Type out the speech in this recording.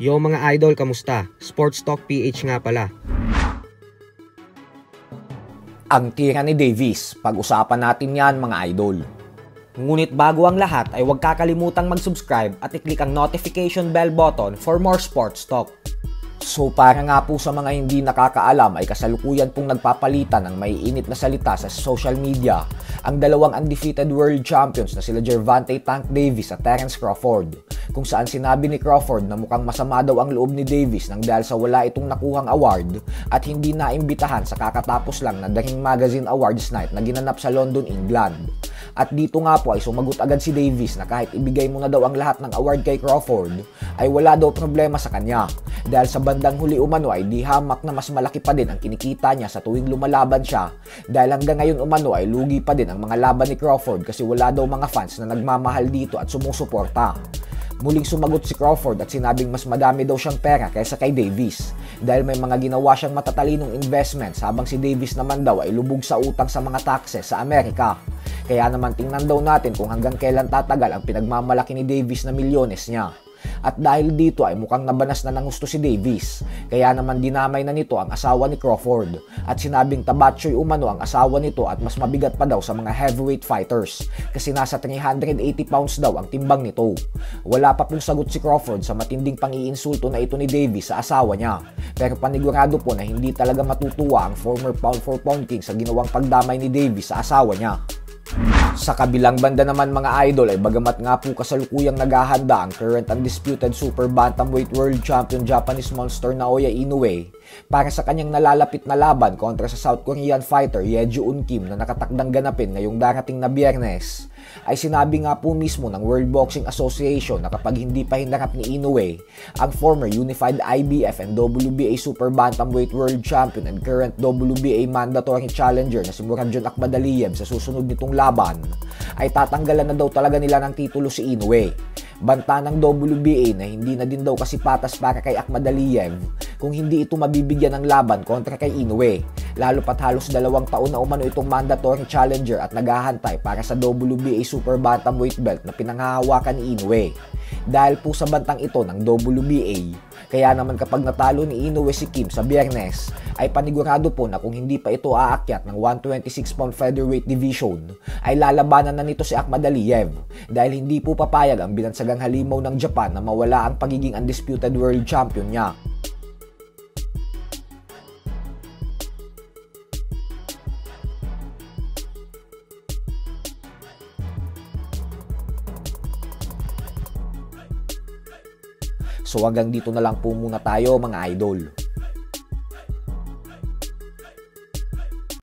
Yo mga idol, kamusta? Sports Talk PH nga pala. Ang tira ni Davis, pag-usapan natin yan mga idol. Ngunit bago ang lahat ay huwag kakalimutang mag-subscribe at i-click ang notification bell button for more sports talk. So para nga po sa mga hindi nakakaalam ay kasalukuyan pong nagpapalitan ng maiinit na salita sa social media ang dalawang undefeated world champions na sila Gervonta Tank Davis at Terence Crawford, kung saan sinabi ni Crawford na mukhang masama daw ang loob ni Davis nang dahil sa wala itong nakuhang award at hindi naimbitahan sa kakatapos lang na The Ring Magazine Awards Night na ginanap sa London, England. At dito nga po ay sumagot agad si Davis na kahit ibigay mo na daw ang lahat ng award kay Crawford ay wala daw problema sa kanya dahil sa bandang huli umano ay di hamak na mas malaki pa din ang kinikita niya sa tuwing lumalaban siya dahil hanggang ngayon umano ay lugi pa din ang mga laban ni Crawford kasi wala daw mga fans na nagmamahal dito at sumusuporta. Muling sumagot si Crawford at sinabing mas madami daw siyang pera kaysa kay Davis dahil may mga ginawa siyang matatalinong investments habang si Davis naman daw ay lubog sa utang sa mga taxes sa Amerika. Kaya naman tingnan daw natin kung hanggang kailan tatagal ang pinagmamalaki ni Davis na milyones niya. At dahil dito ay mukhang nabanas na ng gusto si Davis, kaya naman dinamay na nito ang asawa ni Crawford at sinabing tabatsoy umano ang asawa nito at mas mabigat pa daw sa mga heavyweight fighters kasi nasa 380 pounds daw ang timbang nito. Wala pa pong sagot si Crawford sa matinding pang-iinsulto na ito ni Davis sa asawa niya, pero panigurado po na hindi talaga matutuwa ang former pound for pound king sa ginawang pagdamay ni Davis sa asawa niya. Sa kabilang banda naman mga idol ay bagamat nga po kasalukuyang naghahanda ang current undisputed super bantamweight world champion Japanese monster Naoya Inoue para sa kanyang nalalapit na laban kontra sa South Korean fighter Ye Joo-un Kim na nakatakdang ganapin ngayong darating na Biyernes, ay sinabi nga po mismo ng World Boxing Association na kapag hindi pa hinarap ni Inoue ang former unified IBF and WBA super bantamweight world champion and current WBA mandatory challenger na si Muradjon Akhmadaliev sa susunod nitong laban, ay tatanggalan na daw talaga nila ng titulo si Inoue. Banta ng WBA na hindi na din daw kasi patas para kay Akhmadaliev kung hindi ito mabibigyan ng laban kontra kay Inoue, lalo pat halos 2 taon na umano itong mandatory challenger at naghahantay para sa WBA super bantamweight belt na pinanghahawakan ni Inoue. Dahil po sa bantang ito ng WBA, kaya naman kapag natalo ni Inoue si Kim sa Biyernes, ay panigurado po na kung hindi pa ito aakyat ng 126-pound featherweight division, ay lalabanan na nito si Akhmadaliev dahil hindi po papayag ang binansagang halimaw ng Japan na mawala ang pagiging undisputed world champion niya. So hanggang dito na lang po muna tayo mga idol.